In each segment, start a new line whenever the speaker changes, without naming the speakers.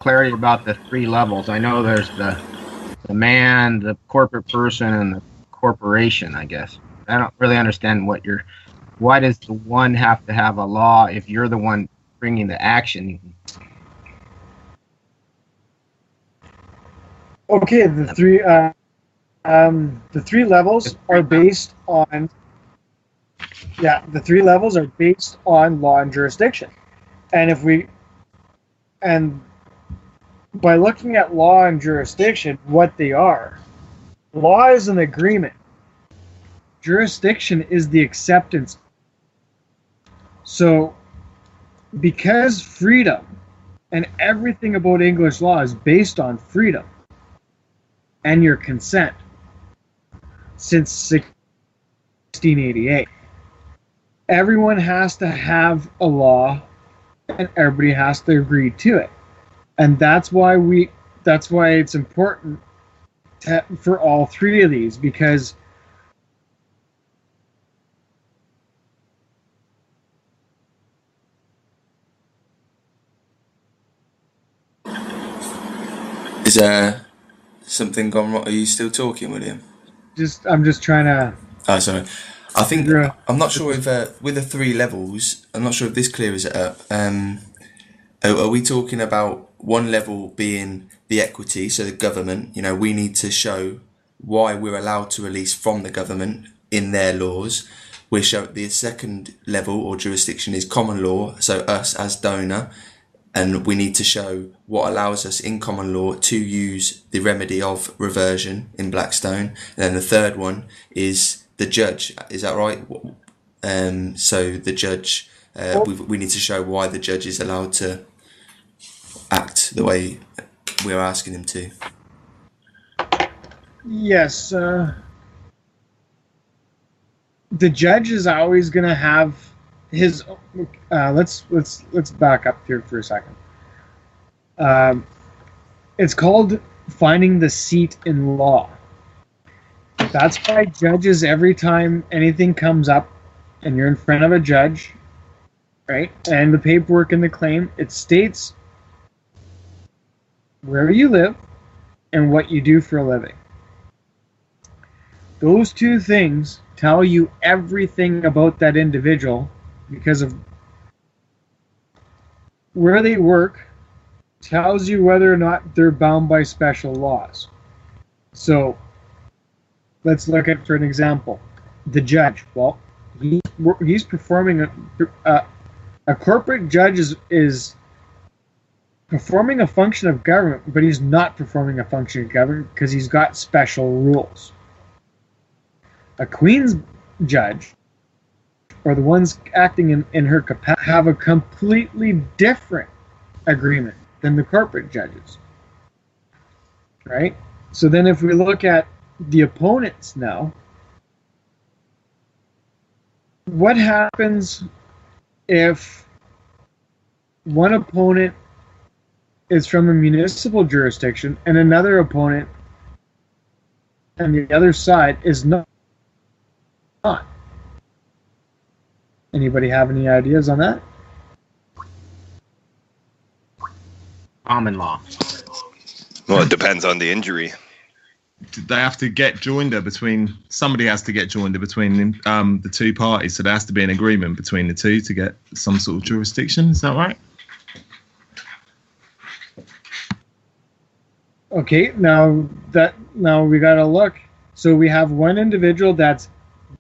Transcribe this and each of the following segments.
clarity about the three levels. I know there's the man, the corporate person, and the corporation, I guess. I don't really understand why does the one have to have a law if you're the one bringing the action?
Okay, the three levels are based on law and jurisdiction. And by looking at law and jurisdiction, what they are. Law is an agreement. Jurisdiction is the acceptance. So, because freedom and everything about English law is based on freedom and your consent since 1688, everyone has to have a law and everybody has to agree to it. And that's why it's important for all three of these, because
is there something gone wrong? Are you still talking, William?
I'm just trying to.
Oh, sorry. I think I'm not sure if with the three levels, I'm not sure if this clears it up. Are we talking about one level being the equity, so the government? You know, we need to show why we're allowed to release from the government in their laws. We show the second level or jurisdiction is common law, so us as donor, and we need to show what allows us in common law to use the remedy of reversion in Blackstone. And then the third one is the judge. Is that right? So the judge, we need to show why the judge is allowed to act the way we're asking him to.
Yes. The judge is always going to have his. Let's back up here for a second. It's called finding the seat in law. That's why judges, every time anything comes up and you're in front of a judge, right, and the paperwork in the claim, it states where you live and what you do for a living. Those two things tell you everything about that individual, because of where they work tells you whether or not they're bound by special laws. So let's look at, for an example, the judge. Well, he's performing a corporate judge is performing a function of government, but he's not performing a function of government because he's got special rules. A queen's judge, or the ones acting in her capacity, have a completely different agreement than the corporate judges. Right? So then if we look at the opponents now, what happens if one opponent is from a municipal jurisdiction and another opponent and the other side is not? Anybody have any ideas on that?
Common law.
Well, it depends on the injury.
They have to get joinder between. Somebody has to get joinder between the two parties, so there has to be an agreement between the two to get some sort of jurisdiction. Is that right?
Okay, now we got to look. So we have one individual that's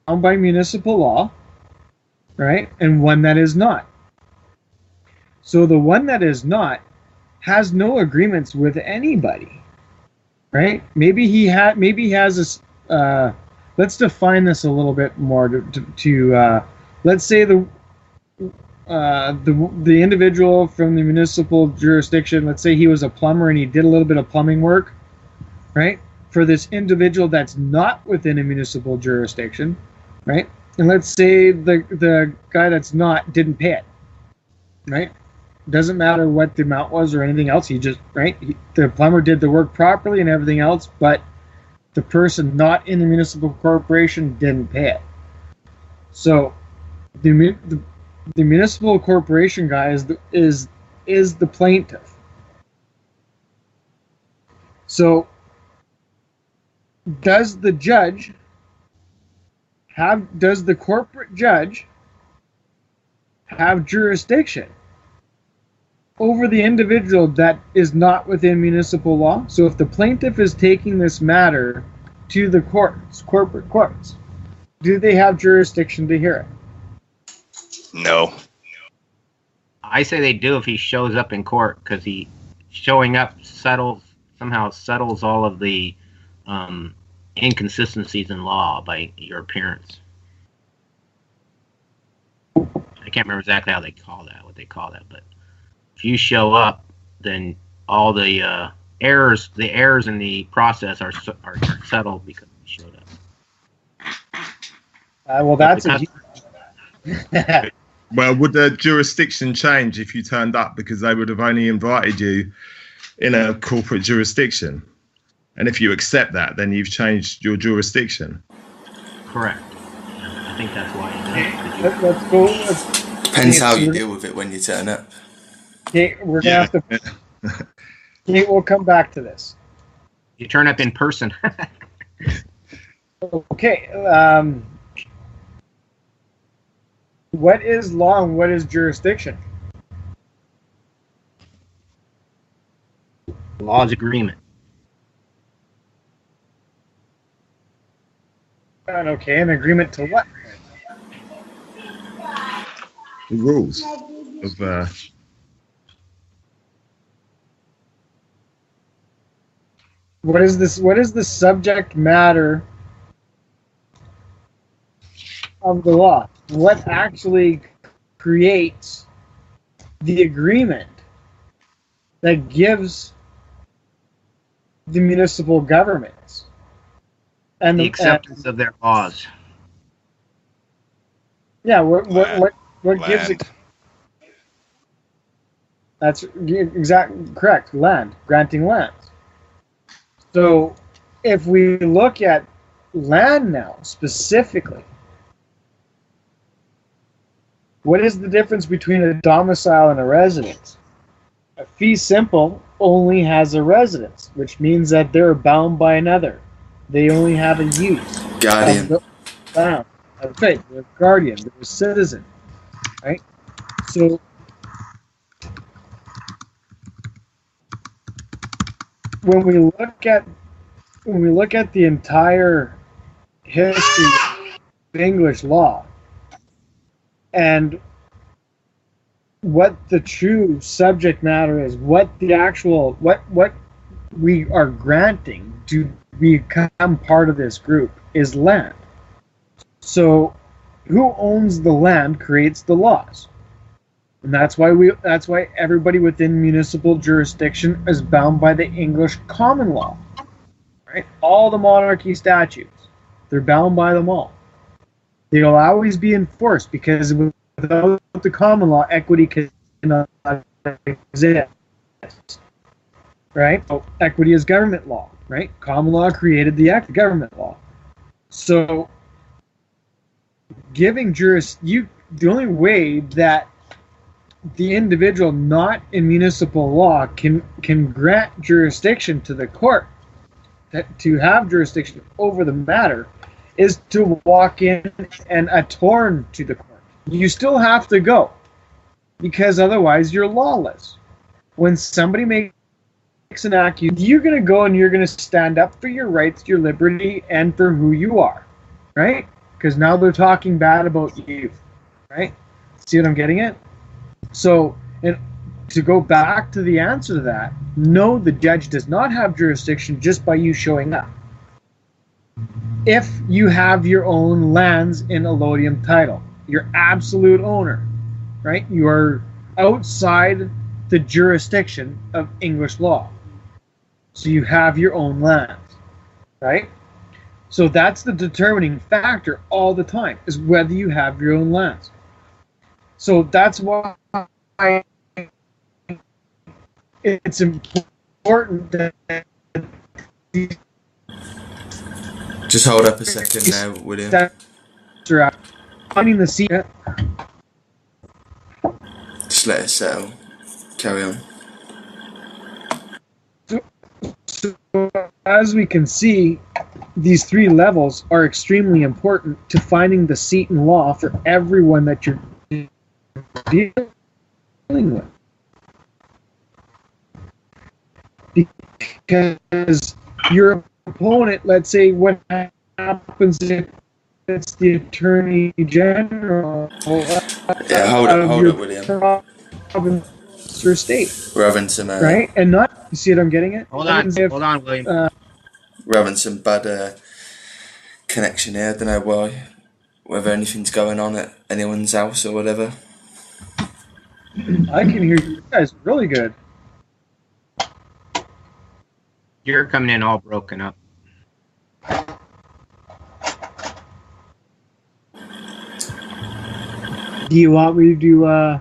bound by municipal law, right, and one that is not. So the one that is not has no agreements with anybody, right? Maybe he has this. Let's define this a little bit more. Let's say the individual from the municipal jurisdiction. Let's say he was a plumber and he did a little bit of plumbing work, right? For this individual that's not within a municipal jurisdiction, right? And let's say the guy that's not didn't pay it, right? Doesn't matter what the amount was or anything else. He just, right? The plumber did the work properly and everything else, but the person not in the municipal corporation didn't pay it. So the municipal corporation guy is the plaintiff, So, does the corporate judge have jurisdiction over the individual that is not within municipal law? So if the plaintiff is taking this matter to the courts, corporate courts, do they have jurisdiction to hear it?
No.
I say they do if he shows up in court, because he showing up somehow settles all of the inconsistencies in law by your appearance. I can't remember exactly what they call that, but if you show up, then all the errors in the process are settled because you showed up.
Well, that's
Well, would the jurisdiction change if you turned up because they would have only invited you in a corporate jurisdiction? And if you accept that, then you've changed your jurisdiction.
Correct. I think that's why.
Let's go.
Depends how you deal with it when you turn up.
Okay, we're gonna have to. Okay, we'll come back to this.
You turn up in person.
Okay. What is law and what is jurisdiction?
Law is agreement.
Okay, an agreement to what?
The rules of
What is this? What is the subject matter of the law? What actually creates the agreement that gives the municipal governments and
the acceptance of their laws?
Yeah, what gives it?
Land.
That's correct. Land, granting lands. So, if we look at land now specifically, what is the difference between a domicile and a residence? A fee simple only has a residence, which means that they're bound by another. They only have a use.
Guardian.
Wow. That's right. They're a guardian. They're a citizen. Right? So, when we look at the entire history of English law and what the true subject matter is, what we are granting to become part of this group is land. So who owns the land creates the laws. And that's why everybody within municipal jurisdiction is bound by the English common law. Right? All the monarchy statutes, they're bound by them all. They'll always be enforced because without the common law, equity cannot exist. Right? So equity is government law. Right? Common law created the government law. So giving the only way that the individual not in municipal law can grant jurisdiction to the court to have jurisdiction over the matter is to walk in and attorn to the court. You still have to go because otherwise you're lawless. When somebody makes an accusation, you're going to go and you're going to stand up for your rights, your liberty, and for who you are, right? Because now they're talking bad about you, right? See what I'm getting at? So, and to go back to the answer to that, no, the judge does not have jurisdiction just by you showing up. If you have your own lands in allodium title, you're absolute owner, right? You are outside the jurisdiction of English law. So you have your own lands, right? So that's the determining factor all the time, is whether you have your own lands. So that's why it's important that
Just hold up a second now, William.
finding the seat.
Just let it settle. Carry on.
So as we can see, these three levels are extremely important to finding the seat in law for everyone that you're dealing with. Because your opponent, let's say, what happens if it's the Attorney General
hold
of
up,
your
William.
province or state,
We're having some
right? And not, you see what I'm getting at?
Hold on, William.
we're having some bad connection here. I don't know why, whether anything's going on at anyone's house or whatever.
I can hear you guys really good.
You're coming in all broken up.
Do you want me to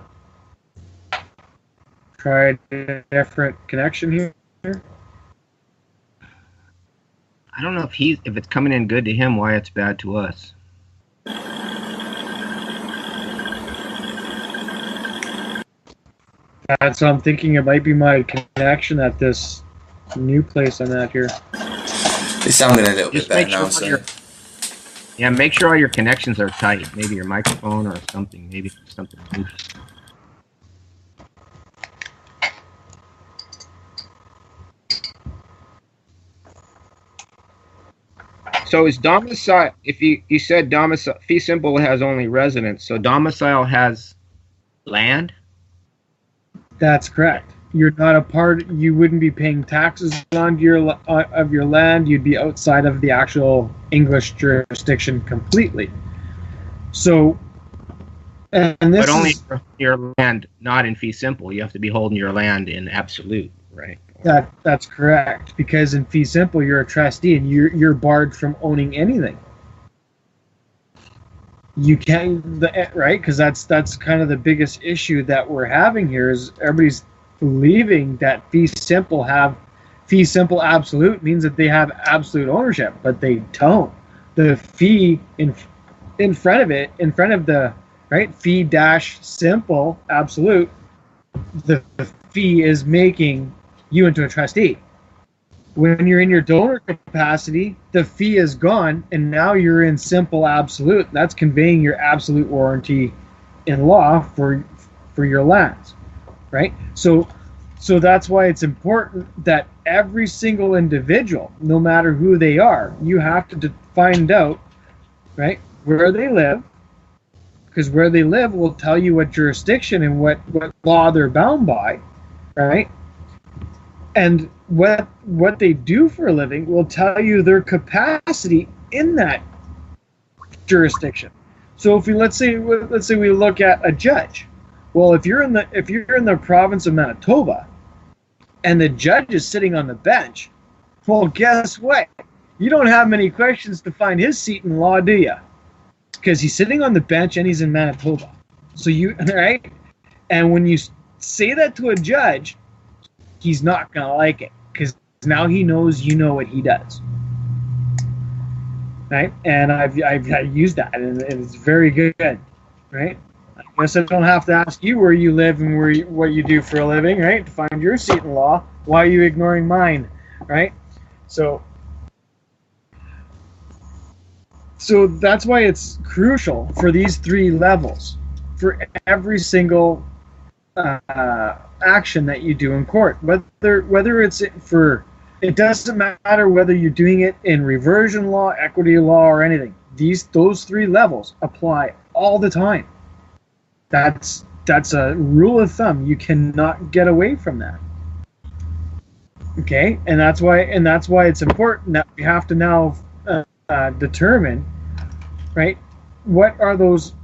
try a different connection here?
I don't know if it's coming in good to him, why it's bad to us.
That's what I'm thinking. It might be my connection at this new place I'm at here.
It's sounding a little
Just
bit better
make sure
now. So
yeah, make sure all your connections are tight. Maybe your microphone or something. Maybe something loose. So is domicile, if you said domicile, fee simple has only residence, so domicile has land?
That's correct. You're not a part. You wouldn't be paying taxes on your of your land. You'd be outside of the actual English jurisdiction completely. So, and this
But only
is,
for your land, not in fee simple. You have to be holding your land in absolute, right?
that's correct, because in fee simple you're a trustee and you're barred from owning anything. You can't, right? Because that's kind of the biggest issue that we're having here is everybody's believing that fee simple absolute means that they have absolute ownership, but they don't. The fee in front of the right fee dash simple absolute, the fee is making you into a trustee. When you're in your donor capacity, the fee is gone, and now you're in simple absolute. That's conveying your absolute warranty in law for your lands, right? So that's why it's important that every single individual, no matter who they are, you have to find out, right, where they live, because where they live will tell you what jurisdiction and what law they're bound by, right? And what they do for a living will tell you their capacity in that jurisdiction. So if let's say we look at a judge. Well, if you're in the province of Manitoba and the judge is sitting on the bench, well, guess what? You don't have many questions to find his seat in law, do you? Because he's sitting on the bench and he's in Manitoba. So right? And when you say that to a judge, he's not going to like it, because now he knows you know what he does. Right? And I've used that, and it's very good. Right? I guess I don't have to ask you where you live and what you do for a living, right? To find your seat in law. Why are you ignoring mine? Right? So that's why it's crucial for these three levels, for every single action that you do in court, whether it's for, it doesn't matter whether you're doing it in reversion law, equity law, or anything. Those three levels apply all the time. That's a rule of thumb. You cannot get away from that. Okay, and that's why it's important that we have to now determine, right, what are those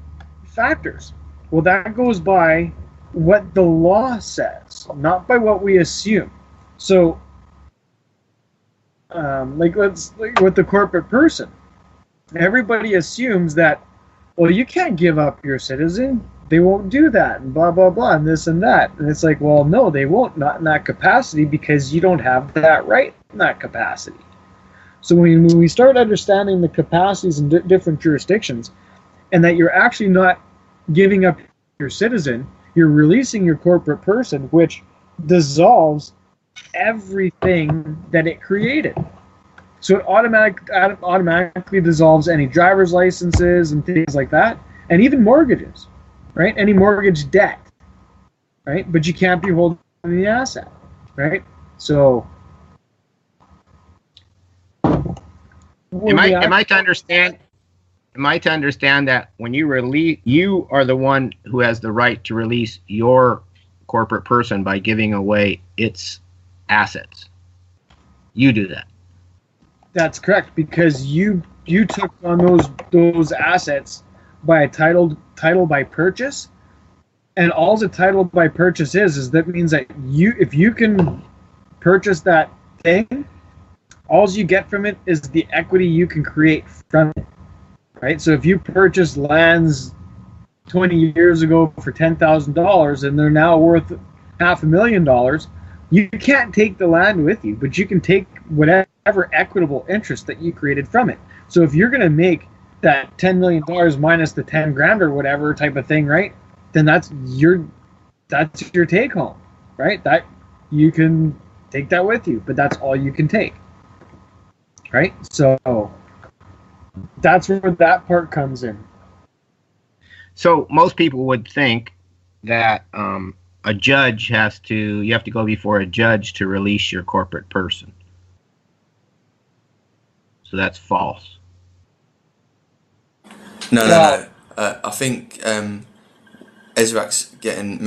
factors. Well, that goes by what the law says, not by what we assume. So, like with the corporate person, everybody assumes that, well, you can't give up your citizen. They won't do that, and blah, blah, blah, and this and that. And it's like, well, no, they won't, not in that capacity, because you don't have that right in that capacity. So when we start understanding the capacities in different jurisdictions, and that you're actually not giving up your citizen, you're releasing your corporate person, which dissolves everything that it created. So it automatically dissolves any driver's licenses and things like that, and even mortgages, right? Any mortgage debt, right? But you can't be holding the asset, right? So,
am I to understand? Am I to understand that when you release, you are the one who has the right to release your corporate person by giving away its assets? You do that.
That's correct, because you took on those assets by a title by purchase, and all the title by purchase is that means that if you can purchase that thing, all you get from it is the equity you can create from it, right? So if you purchased lands 20 years ago for $10,000 and they're now worth $500,000, you can't take the land with you, but you can take whatever equitable interest that you created from it. So if you're going to make that $10 million minus the 10 grand or whatever type of thing, right? Then that's your take home, right? That you can take that with you, but that's all you can take, right? So that's where that part comes in.
So most people would think that a judge you have to go before a judge to release your corporate person. So that's false.
No. I think Ezrak's getting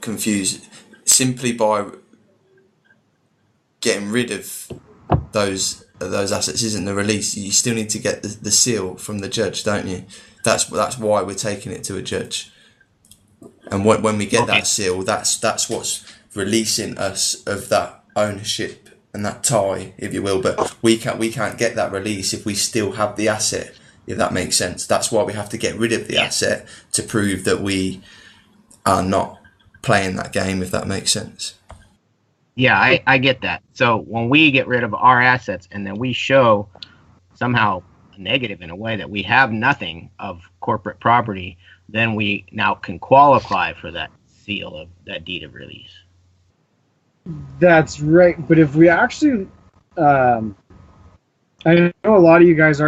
confused. Simply by getting rid of those assets isn't the release. You still need to get the seal from the judge, don't you? That's why we're taking it to a judge. And when we get that seal, that's what's releasing us of that ownership and that tie, if you will. But we can't get that release if we still have the asset, if that makes sense. That's why we have to get rid of the asset to prove that we are not playing that game, if that makes sense.
Yeah, I get that. So when we get rid of our assets and then we show somehow negative in a way that we have nothing of corporate property, then we now can qualify for that seal of that deed of release.
That's right. But if we actually, I know a lot of you guys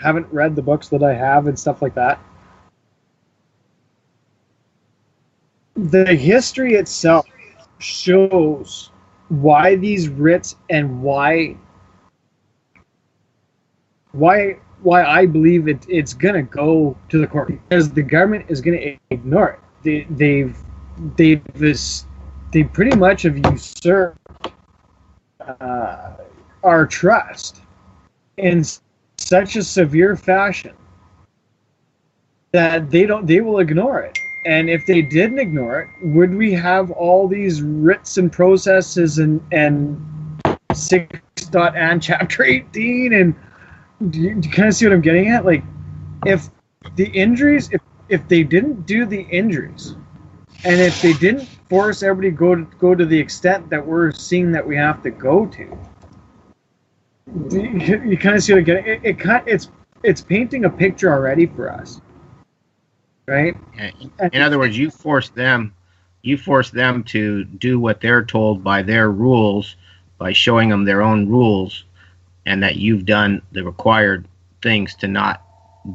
haven't read the books that I have and stuff like that. The history itself shows why these writs and why I believe it's gonna go to the court, because the government is gonna ignore it. They pretty much have usurped our trust in such a severe fashion that they will ignore it. And if they didn't ignore it, would we have all these writs and processes and 6.and chapter 18? And do you kind of see what I'm getting at? Like, if the injuries, if they didn't do the injuries, and if they didn't force everybody go to the extent that we're seeing that we have to go to, you kind of see what I'm getting. It's painting a picture already for us, right?
In other words, you force them to do what they're told by their rules, by showing them their own rules, and that you've done the required things to not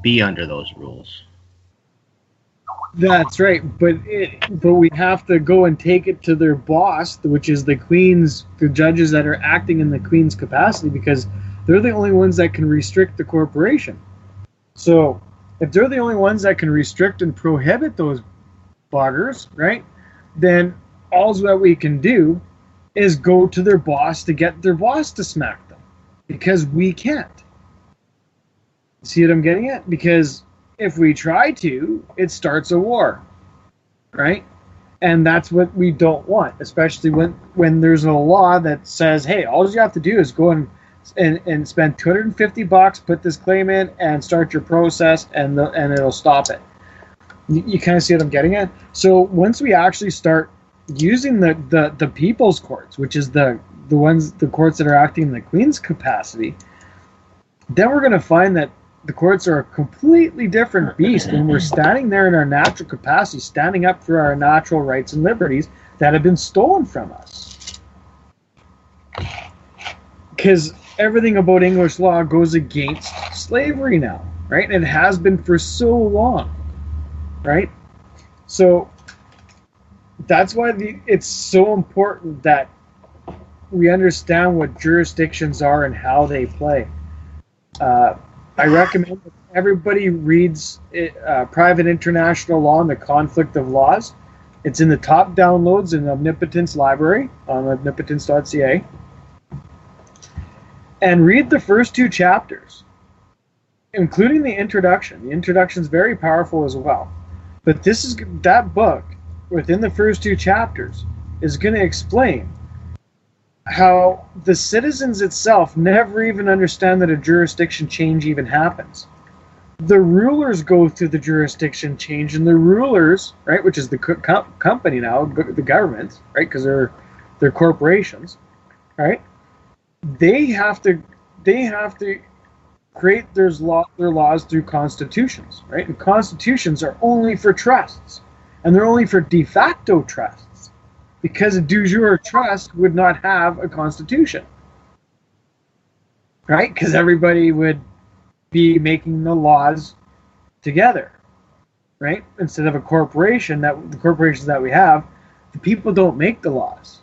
be under those rules.
That's right, but we have to go and take it to their boss, which is the judges that are acting in the Queen's capacity, because they're the only ones that can restrict the corporation. So if they're the only ones that can restrict and prohibit those buggers, right, then all that we can do is go to their boss to get their boss to smack them, because we can't. See what I'm getting at? Because if we try to, it starts a war, right? And that's what we don't want, especially when there's a law that says, hey, all you have to do is go and spend $250, put this claim in, and start your process, and it'll stop it. You kind of see what I'm getting at? So once we actually start using the people's courts, which is the courts that are acting in the Queen's capacity, then we're going to find that the courts are a completely different beast when we're standing there in our natural capacity, standing up for our natural rights and liberties that have been stolen from us. because everything about English law goes against slavery now, right? And it has been for so long, right? So that's why it's so important that we understand what jurisdictions are and how they play. I recommend that everybody reads Private International Law and the Conflict of Laws. It's in the top downloads in Omnipotence Library on omnipotence.ca. And read the first 2 chapters, including the introduction. The introduction is very powerful as well. But that book, within the first 2 chapters, is going to explain how the citizens itself never even understand that a jurisdiction change even happens. The rulers go through the jurisdiction change, and the rulers, right, which is the company now, the government, right, because they're corporations, right? They have to create their laws through constitutions, right? And constitutions are only for trusts, and they're only for de facto trusts. Because a de jure trust would not have a constitution, right? Because everybody would be making the laws together, right? Instead of a corporation, the corporations that we have, the people don't make the laws.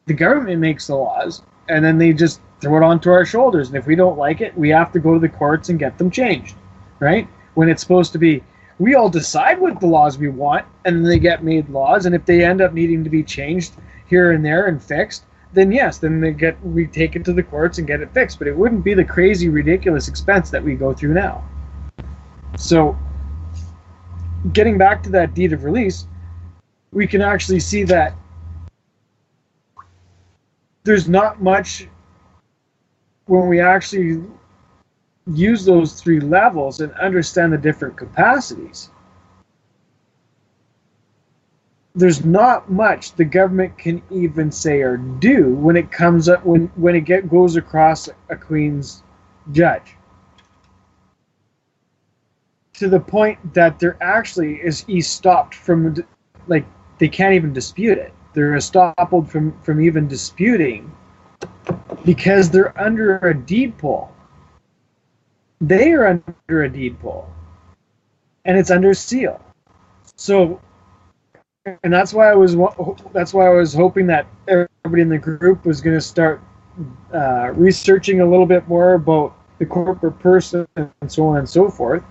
The government makes the laws, and then they just throw it onto our shoulders. And if we don't like it, we have to go to the courts and get them changed, right? When it's supposed to be, we all decide what the laws we want, and then they get made laws, and if they end up needing to be changed here and there and fixed, then yes, then we take it to the courts and get it fixed. But it wouldn't be the crazy, ridiculous expense that we go through now. So, getting back to that deed of release, we can actually see that there's not much when we actually use those 3 levels and understand the different capacities. There's not much the government can even say or do when it comes up when it goes across a Queen's judge, to the point that there actually he's stopped from, like, they can't even dispute it. They're estopped from even disputing because they're under a deed poll. They are under a deed poll, and it's under seal. So, and that's why I was hoping that everybody in the group was going to start researching a little bit more about the corporate person and so on and so forth.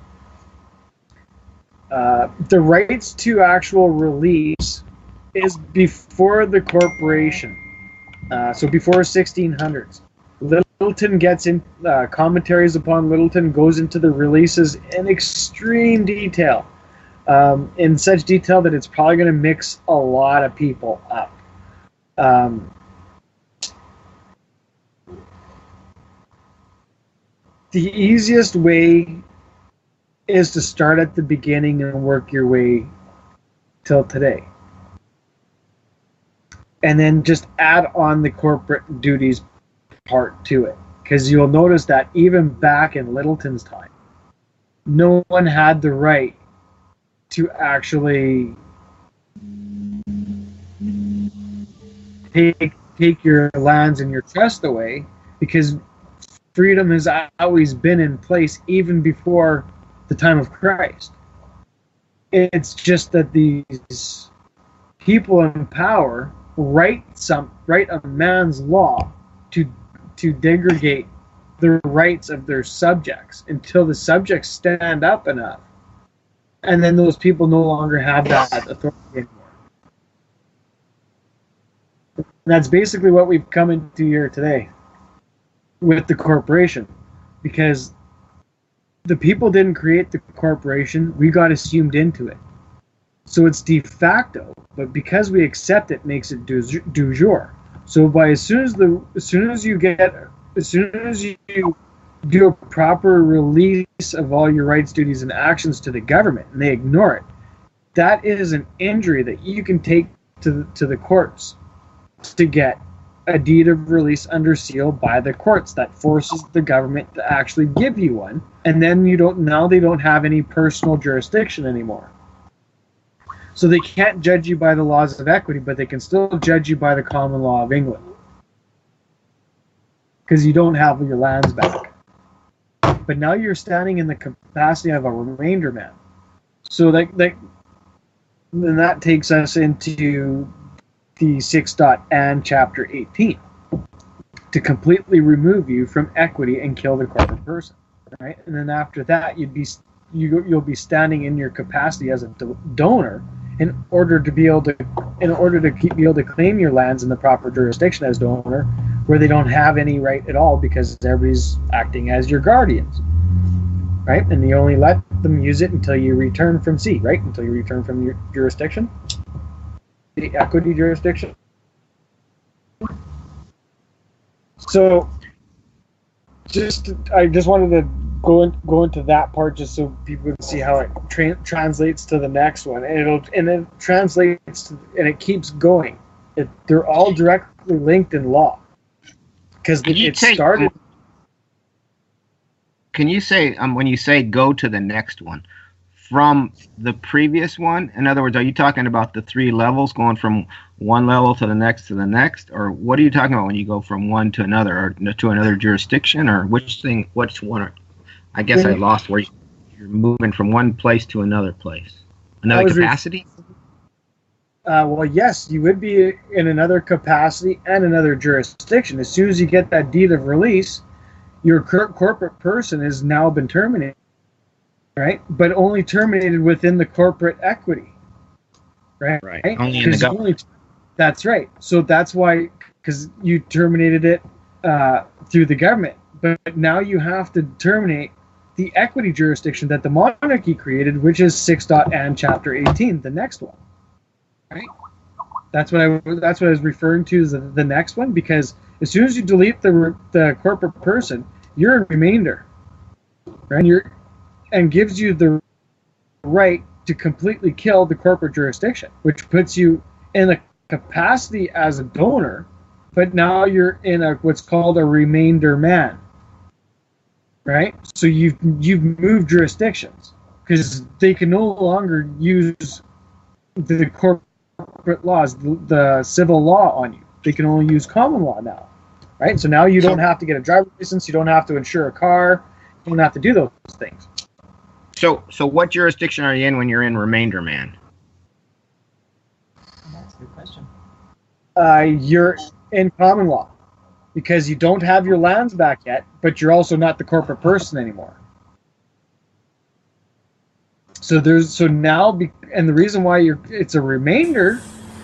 The rights to actual release is before the corporation, so before 1600s. Littleton gets in commentaries upon Littleton, goes into the releases in extreme detail, in such detail that it's probably going to mix a lot of people up. The easiest way is to start at the beginning and work your way till today, and then just add on the corporate duties part to it, because you'll notice that even back in Littleton's time, no one had the right to actually take your lands and your trust away, because freedom has always been in place even before the time of Christ. It's just that these people in power write a man's law to degrade the rights of their subjects until the subjects stand up enough, and then those people no longer have that authority anymore. And that's basically what we've come into here today with the corporation, because the people didn't create the corporation, we got assumed into it. So it's de facto, but because we accept it, makes it du jour. So as soon as you do a proper release of all your rights, duties, and actions to the government, and they ignore it, that is an injury that you can take to the courts to get a deed of release under seal by the courts that forces the government to actually give you one, and then they don't have any personal jurisdiction anymore. So they can't judge you by the laws of equity, but they can still judge you by the common law of England. because you don't have your lands back. But now you're standing in the capacity of a remainder man. So then that takes us into the 6.and chapter 18 to completely remove you from equity and kill the corporate person, right? And then after that, you'll be standing in your capacity as a donor in order to be able to claim your lands in the proper jurisdiction as donor, where they don't have any right at all because everybody's acting as your guardians, right? And you only let them use it until you return from sea, right? Until you return from your jurisdiction, the equity jurisdiction. So, I just wanted to go into that part just so people can see how it translates to the next one, and it translates to, and it keeps going. They're all directly linked in law because it started.
Can you say when you say go to the next one from the previous one? In other words, are you talking about the 3 levels going from one level to the next, or what are you talking about when you go from one to another, or to another jurisdiction, or which one? I guess I lost where you're moving from one place to another place, another capacity.
Well, yes, you would be in another capacity and another jurisdiction. As soon as you get that deed of release, your corporate person has now been terminated, right? But only terminated within the corporate equity, right?
Right. Only in the government.
That's right. So that's why, because you terminated it through the government, but now you have to terminate the equity jurisdiction that the monarchy created, which is 6.and chapter 18, the next one. Right? That's what I was referring to as the next one, because as soon as you delete the corporate person, you're a remainder, right? And gives you the right to completely kill the corporate jurisdiction, which puts you in a capacity as a donor, but now you're in what's called a remainder man, right? So you've moved jurisdictions because they can no longer use the corporate laws, the civil law on you. They can only use common law now, right? So now you don't have to get a driver's license, you don't have to insure a car, you don't have to do those things.
So what jurisdiction are you in when you're in remainder man?
That's a good question.
You're in common law because you don't have your lands back yet, but you're also not the corporate person anymore. And the reason why it's a remainder,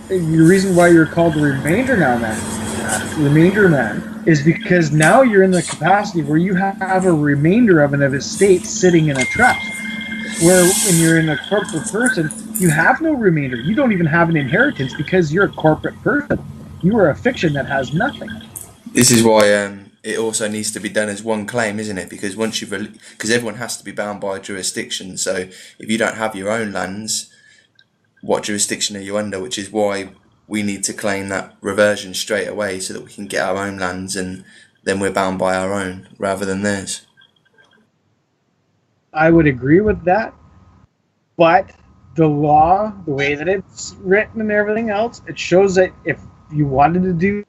the reason why you're called the remainder man, is because now you're in the capacity where you have a remainder of an estate sitting in a trust. Where when you're in a corporate person, you have no remainder. You don't even have an inheritance because you're a corporate person. You are a fiction that has nothing.
This is why it also needs to be done as one claim, isn't it? Because because everyone has to be bound by a jurisdiction. So if you don't have your own lands, what jurisdiction are you under? Which is why we need to claim that reversion straight away so that we can get our own lands, and then we're bound by our own rather than theirs.
I would agree with that, but the law, the way that it's written and everything else, it shows that if you wanted to do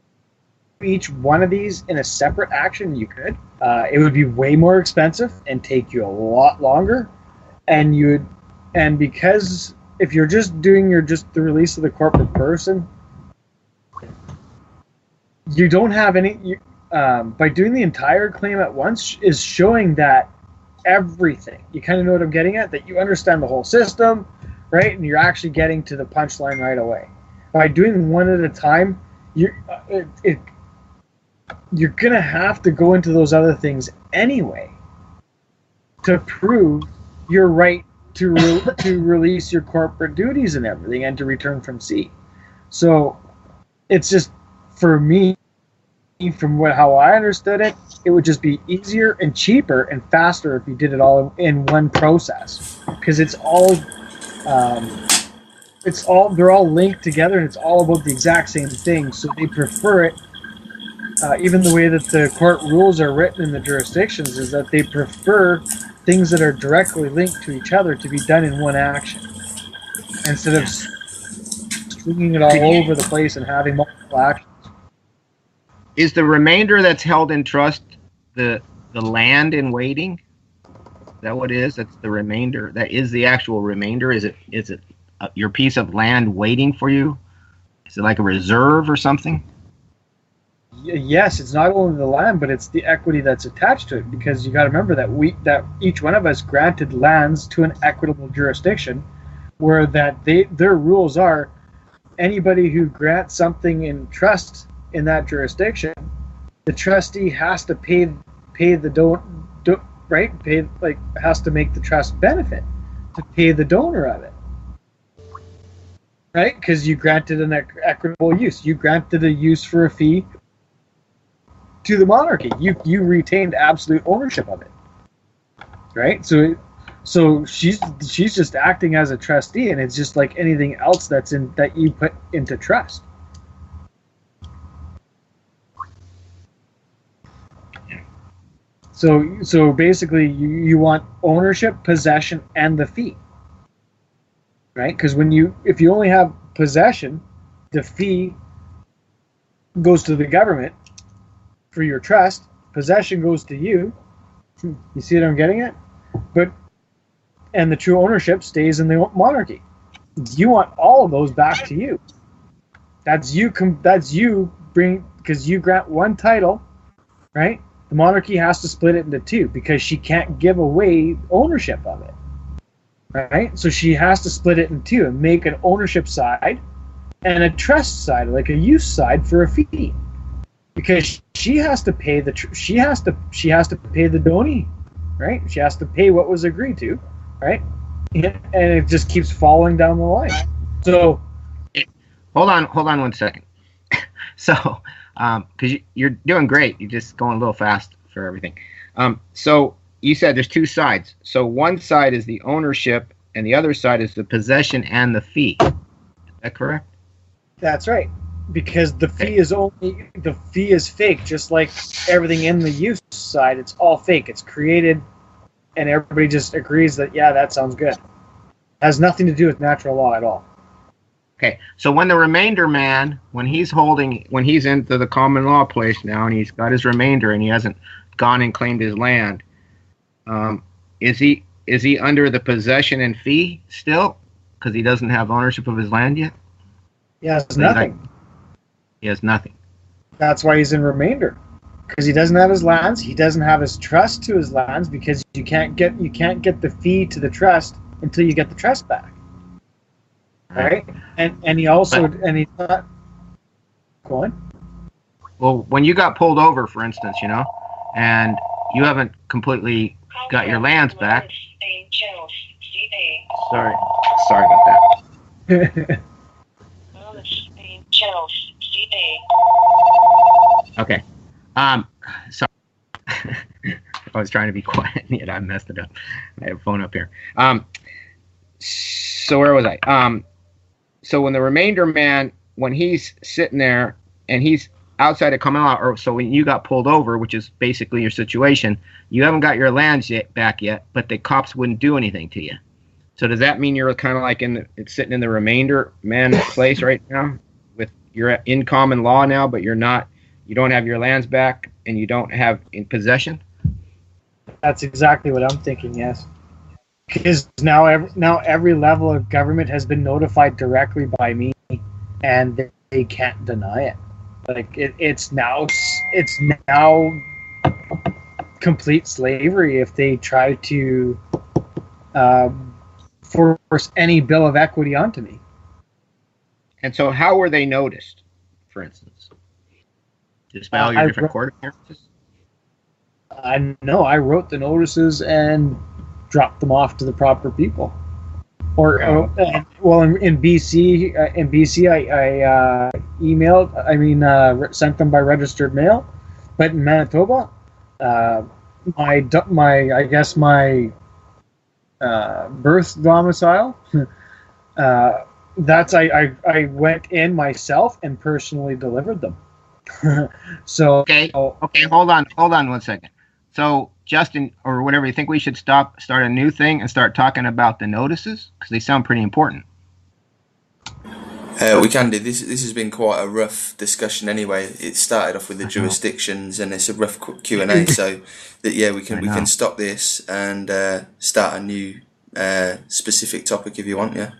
each one of these in a separate action, you could. It would be way more expensive and take you a lot longer, and because if you're just doing the release of the corporate person, you don't have any. By doing the entire claim at once is showing that everything. You kind of know what I'm getting at, that you understand the whole system, right? And you're actually getting to the punchline right away. By doing one at a time, you're gonna have to go into those other things anyway to prove your right to release your corporate duties and everything, and to return from sea. So it's just, for me, from how I understood it, it would just be easier and cheaper and faster if you did it all in one process, because they're all linked together, and it's all about the exact same thing. So they prefer it, even the way that the court rules are written in the jurisdictions, is that they prefer things that are directly linked to each other to be done in one action, instead of stringing it all over the place and having multiple actions.
is the remainder that's held in trust the land in waiting? Is that what it is? That's the remainder. That is the actual remainder. Is it your piece of land waiting for you? Is it like a reserve or something?
Yes, it's not only the land, but it's the equity that's attached to it. Because you got to remember that each one of us granted lands to an equitable jurisdiction, where their rules are anybody who grants something in trust in that jurisdiction, the trustee has to pay the has to make the trust benefit to pay the donor of it, right? Because you granted an equitable use. You granted a use for a fee to the monarchy. You retained absolute ownership of it, right? So she's just acting as a trustee, and it's just like anything else that you put into trust. So basically, you want ownership, possession, and the fee, right? Because if you only have possession, the fee goes to the government for your trust. Possession goes to you. You see what I'm getting at? And the true ownership stays in the monarchy. You want all of those back to you. That's you bring, because you grant one title, right? The monarchy has to split it into two because she can't give away ownership of it, right? So she has to split it in two and make an ownership side and a trust side, like a use side for a fee, because she has to pay the donee, right? She has to pay what was agreed to, right? And it just keeps falling down the line. So,
hold on 1 second. So, because you're doing great, you're just going a little fast for everything. So you said there's two sides. So one side is the ownership, and the other side is the possession and the fee. Is that correct?
That's right. Because the fee is fake, just like everything in the use side. It's all fake. It's created, and everybody just agrees that that sounds good. It has nothing to do with natural law at all.
Okay, so when the remainder man, when he's into the common law place now, and he's got his remainder, and he hasn't gone and claimed his land, is he under the possession and fee still, because he doesn't have ownership of his land yet?
He has nothing.
He has nothing.
That's why he's in remainder, because he doesn't have his lands. He doesn't have his trust to his lands, because you can't get the fee to the trust until you get the trust back. Right, and he's not going.
Well, when you got pulled over, for instance, and you haven't completely got your lands back. Sorry about that. Okay. Sorry. I was trying to be quiet, yet I messed it up. I have a phone up here. So where was I? So when the remainder man, when he's sitting there and he's outside of common law, or so when you got pulled over, which is basically your situation, you haven't got your lands back yet, but the cops wouldn't do anything to you. So does that mean you're kind of like sitting in the remainder man place right now? You're in common law now, but you don't have your lands back, and you don't have in possession?
That's exactly what I'm thinking, yes. Because now every level of government has been notified directly by me, and they can't deny it. Like it's now complete slavery if they try to force any bill of equity onto me.
And so, how were they noticed? For instance, just by all your different court appearances.
I wrote the notices and dropped them off to the proper people. Or in BC, I emailed. Sent them by registered mail. But in Manitoba, my birth domicile. I went in myself and personally delivered them. So
okay, hold on 1 second. So Justin, or whatever, you think we should start a new thing and start talking about the notices, because they sound pretty important.
We can do this. This has been quite a rough discussion anyway. It started off with the jurisdictions, and it's a rough Q and A. So that we can stop this and start a new specific topic if you want. Yeah.